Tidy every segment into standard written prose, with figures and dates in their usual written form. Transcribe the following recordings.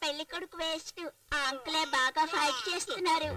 పెళ్లి కొడుకు వేస్ట్. ఆ అంకులే బాగా ఫైట్ చేస్తున్నారు.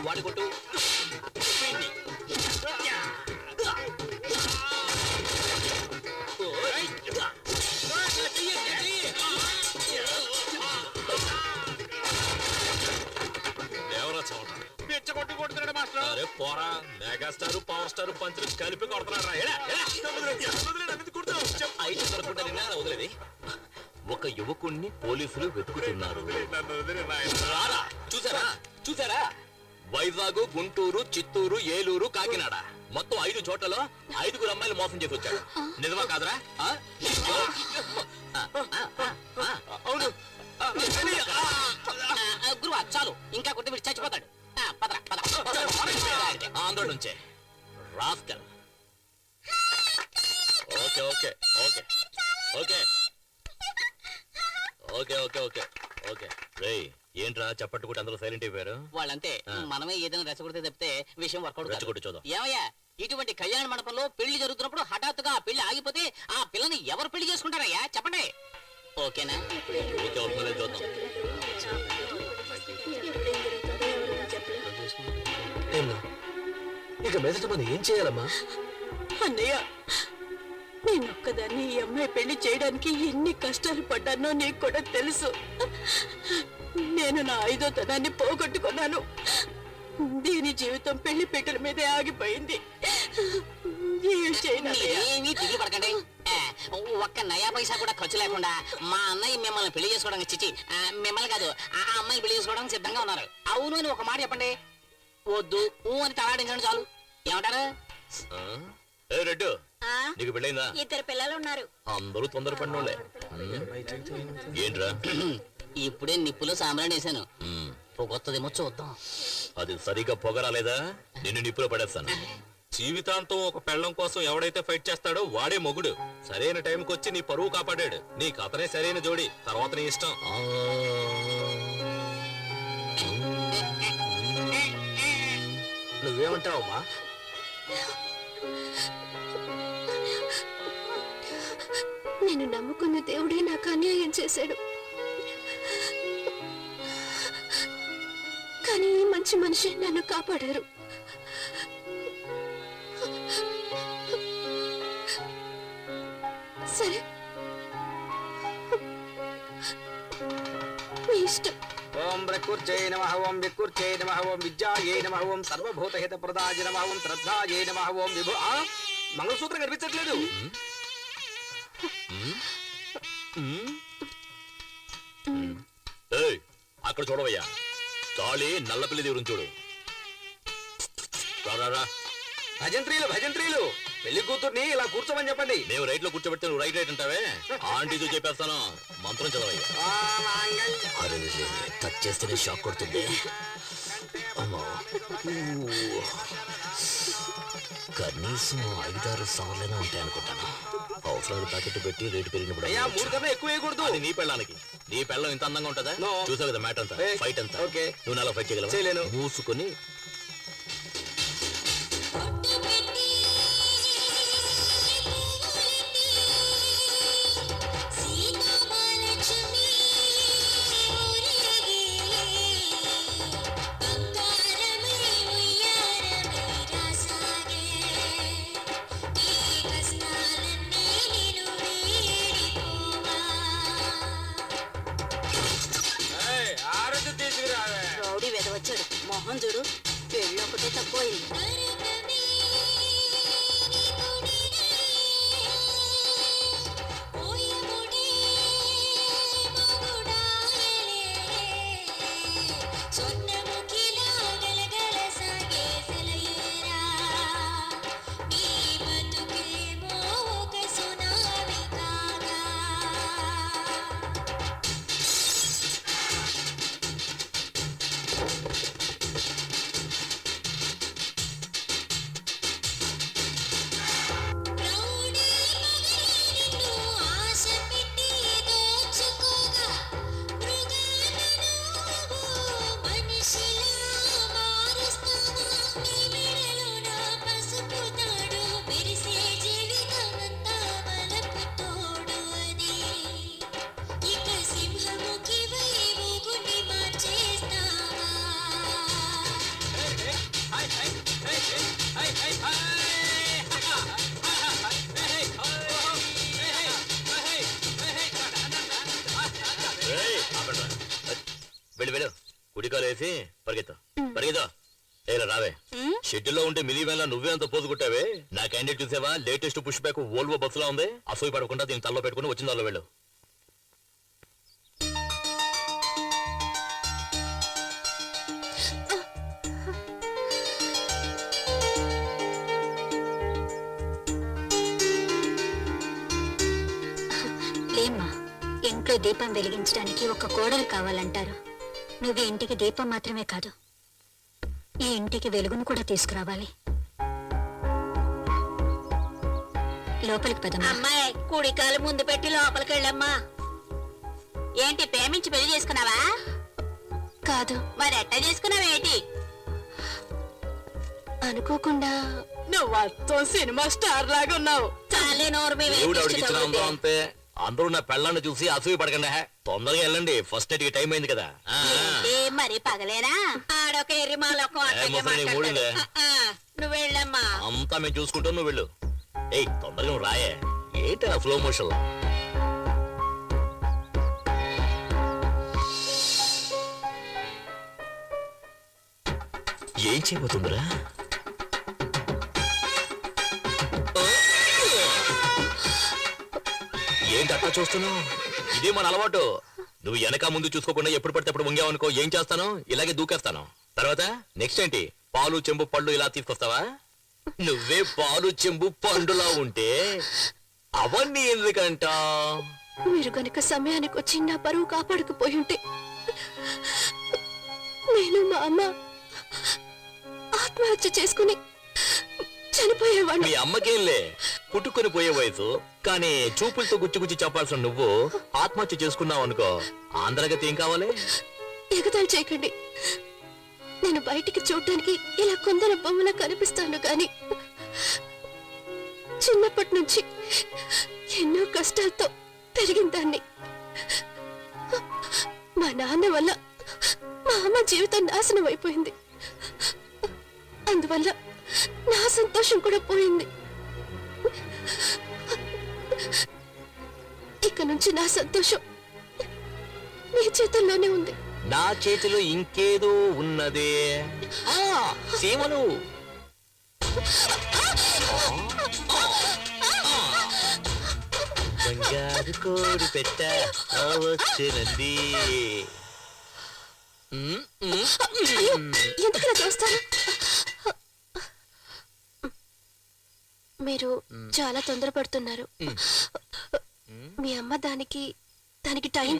వాడి కొట్టు. అరే పోరా, మెగాస్టార్ పవర్ స్టార్ పంచులు కలిపి కొడుతున్నాడు. వదిలేది. ఒక యువకుణ్ణి పోలీసులు వెతుకుతున్నారు. చూసారా చూసారా? వైజాగ్, గుంటూరు, చిత్తూరు, ఏలూరు, కాకినాడ మొత్తం 5 చోట్లలో 5 అమ్మాయిలు మోసం చేసి వచ్చాడు. నిజమా కాదరా? అవును గురువా, చాలు, ఇంకా కొట్టి వీడు చచ్చిపోతాడు. ఆంధ్ర నుంచే rascal. Okay okay okay okay okay okay okay okay. రేయ్ ఏంట్రా చప్పట్టుకుంటే అందరూ సైలెంట్ అయిపోయారు? వాళ్ళంతే. మనమే ఏదైనా రెచ్చగొడితే తప్పితే విషయం వర్కౌట్. రెచ్చగొట్టి చూద్దాం. ఏమయ్యా, ఇటువంటి కళ్యాణ మండపంలో పెళ్లి జరుగుతున్నప్పుడు హఠాత్తుగా ఆ పెళ్లి ఆగిపోతే ఆ పిల్లని ఎవరు పెళ్లి చేసుకుంటారయ్యా? చెప్పండి. ఓకేనా? ఓకే అవుతుందో చూద్దాం. ఇక మీదట మనం ఏం చేయాలమ్మా? అన్నయ్య, నేనొక్కదాన్ని ఈ అమ్మాయి పెళ్లి చేయడానికి ఎన్ని కష్టాలు పడ్డానో నీకు కూడా తెలుసు. నేను నా 5వ తనాన్ని పోగొట్టుకున్నాను. దీని జీవితం పెళ్లి పీటల మీదే ఆగిపోయింది. ఏమీ తిరిగి పడకండి. ఒక్క నయా పైసా కూడా ఖర్చు లేకుండా మా అన్నయ్య మిమ్మల్ని పెళ్లి చేసుకోవడానికి చిచ్చి మిమ్మల్ని కాదు ఆ అమ్మాయిని పెళ్లి చేసుకోవడానికి సిద్ధంగా ఉన్నారు. అవును అని ఒక మాట చెప్పండి. వద్దు ఊ అని తలాడించండి చాలు. ఏమంటారు? రెడ్డు, నీకు పెళ్ళైందా? 2 పిల్లలు ఉన్నారు. అందరూ తొందరపడినోళ్ళే. ఏంట్రా? ఇప్పుడే నిప్పులో సాంబ్రాణి వేసాను. పొగొత్తదేమో చూద్దాం. అది సరిగా పొగ రాలేదా నిన్ను నిప్పులో పడేస్తాను. జీవితాంతం ఒక పెళ్ళం కోసం ఎవడైతే ఫైట్ చేస్తాడో వాడే మొగుడు. సరైన టైంకి వచ్చి నీ పరువు కాపాడాడు. నీకు అతనే సరైన జోడి, తర్వాత నీ ఇష్టం. నువ్వేమంటావమ్మా? నేను నమ్ముకున్న దేవుడే నాకు అన్యాయం చేశాడు. కానీ ఈ మంచి మనిషి నన్ను కాపాడారు. సరే, మీ ఇష్టం. ఓం ప్రకృత్యై నమః, ఓం వికృత్యై నమః, ఓం విద్యాయై నమః, ఓం సర్వభూతహిత ప్రదాయ నమః, ఓం శ్రద్ధాయై నమః, ఓం విభు. మంగళసూత్రం కనిపించట్లేదు. అక్కడ చూడవయ్యా, తాళి నల్లపిల్లి దేవుడిని చూడు. భజంత్రీలు భజంత్రీలు, పెళ్లి కూతుర్ని ఇలా కూర్చోమని చెప్పండి. మేము రైట్ లో కూర్చోబెడితే నువ్వు రైట్ రైట్ అంటావే. ఆంటీతో చెప్పేస్తాను, మంత్రం చదవయ్యా. టచ్ చేస్తేనే షాక్ కొడుతుంది. కనీసం 5-6 సార్లైనా ఉంటాయి అనుకుంటాను. అవసరాలు ప్యాకెట్ పెట్టి రేటు పెరిగినప్పుడు 3 కన్నా ఎక్కువ వేయకూడదు. అది నీ పెళ్ళానికి. నీ పెళ్ళం ఇంత అందంగా ఉంటుందా? చూసావు కదా మ్యాట్ అంతా, ఫైట్ అంతా. నువ్వు నాలో ఫైట్ చేయగలవు? మూసుకొని రౌడీ వెదవచ్చాడు. మొహం చూడు, పెళ్ళొకటే తక్కువైంది. వెళ్ళు వెళ్ళు కుడికాలు వేసి పరిగెత్తా పరిగెత్తా ఏలా రావే షెడ్యూల్లో ఉంటే మిలివేలా నువ్వే అంత పోసుకుంటావే నా క్యాండిడేట్ చూసావా లేటెస్ట్ పుష్ బ్యాక్ వోల్వో బస్సులా ఉంది అసూయ పడకుండా దీన్ని తల్లో పెట్టుకుని వచ్చిన దానిలో వెళ్ళు లేమ్మా ఇంట్లో దీపం వెలిగించడానికి ఒక కోడలు కావాలంటారు నువ్వు ఇంటికి దీపం మాత్రమే కాదు ఈ ఇంటికి వెలుగును కూడా తీసుకురావాలి లోపలికి పదమ్మా. అమ్మాయి కుడికాలు ముందు పెట్టి లోపలికి వెళ్ళమ్మా. ఏంటి ప్రేమించి పెళ్లి చేసుకున్నావా? కాదు మరి ఎట్ట చేసుకున్నావేంటి? అనుకోకుండా నువ్వు అత్తం సినిమా స్టార్ లాగా ఉన్నావు. చాలే నోరు మీద దేవుడు ఆవిడకి ఇచ్చిన అందం అంతే అందరూ నా పెళ్ళాన్ని చూసి అసూయ పడకండి తొందరగా వెళ్ళండి ఫస్ట్ నైట్ కి టైం అయింది కదా ఏంటి మరి పగలేనా? ఆడొక ఎర్రిమాలొక ముసలి మూడిందే నువ్వు వెళ్ళమ్మా. అంతా మేము చూసుకుంటాం నువ్వు వెళ్ళు ఏయ్ తొందరగా నువ్వు రాయే ఏంటి నా స్లో మోషన్ లో ఏం చేయబోతుందిరా ఏంటి అట్టా చూస్తున్నావు ఇదే మన అలవాటు నువ్వు వెనక ముందు చూసుకోకుండా ఎప్పుడు పడితే అప్పుడు వంగావనుకో ఏం చేస్తాను ఇలాగే దూకేస్తాను తర్వాత నెక్స్ట్ ఏంటి పాలు చెంబు పళ్ళు ఇలా తీసుకొస్తావా నువ్వే పాలు చెంబు పండులా ఉంటే అవన్నీ ఎందుకంట మీరు కనుక సమయానికి వచ్చి నా పరువు కాపాడుకుపోయి ఉంటే నేను మా అమ్మ ఆత్మహత్య చేసుకుని చనిపోయేవాడిని. మీ అమ్మకేంలే పుట్టుకొని పోయే వయసు కానీ చూపులతో గుచ్చి చెప్పాల్సిన నువ్వు ఆత్మహత్య చేసుకున్నావు అనుకో ఆంధ్రగతి ఏం కావాలి ఎగతాళి చేయకండి. నేను బయటికి చూడటానికి ఇలా కొందరు బొమ్మలా కనిపిస్తాను గాని చిన్నప్పటి నుంచి ఎన్నో కష్టాలతో పెరిగిన దాన్ని. మా నాన్న వల్ల మా అమ్మ జీవితం నాశనం అయిపోయింది. అందువల్ల నా సంతోషం కూడా పోయింది. ఇక నుంచి నా సంతోషం మీ చేతుల్లోనే ఉంది. నా చేతిలో ఇంకేదో ఉన్నదే సీమలు బంగారు కోడి పెట్ట వచ్చినంది ఎందుకు చేస్తారు? మీరు చాలా తొందరపడుతున్నారు. మీ అమ్మ దానికి టైం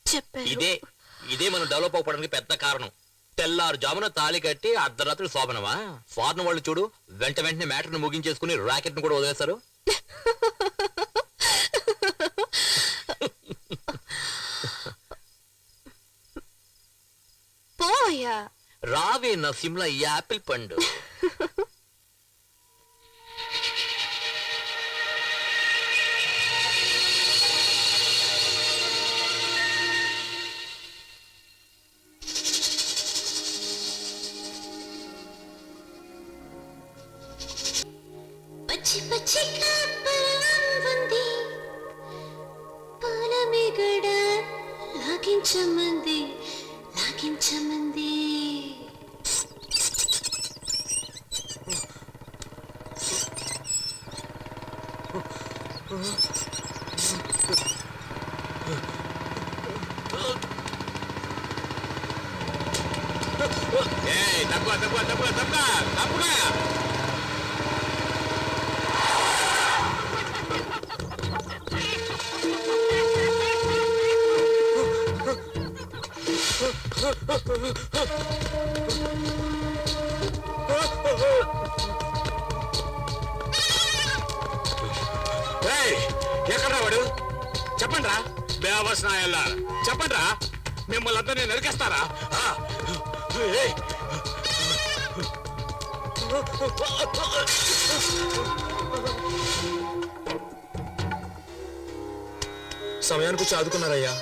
చెప్పారు. ఇదే మనం డెవలప్ అవ్వడానికి పెద్ద కారణం తెల్లారుజామున తాళి కట్టి అర్ధరాత్రి శోభనమా ఫారెన్ వాళ్ళు చూడు వెంటనే మ్యాటర్ ను ముగించేసుకుని రాకెట్ ను కూడా వదిలేస్తారు పోయా రావే నా సిమ్లా యాపిల్ పండు పచ్చి కాపలాంది పాలమిగడ లాగించమంది తప్పుగా ఎక్కడ వాడు చెప్పండి రా బేవస్నాయల్లా చెప్పండి రా మిమ్మల్ని అందరినీ నరికేస్తారా సమయానికి వచ్చి ఆదుకున్నారయ్యా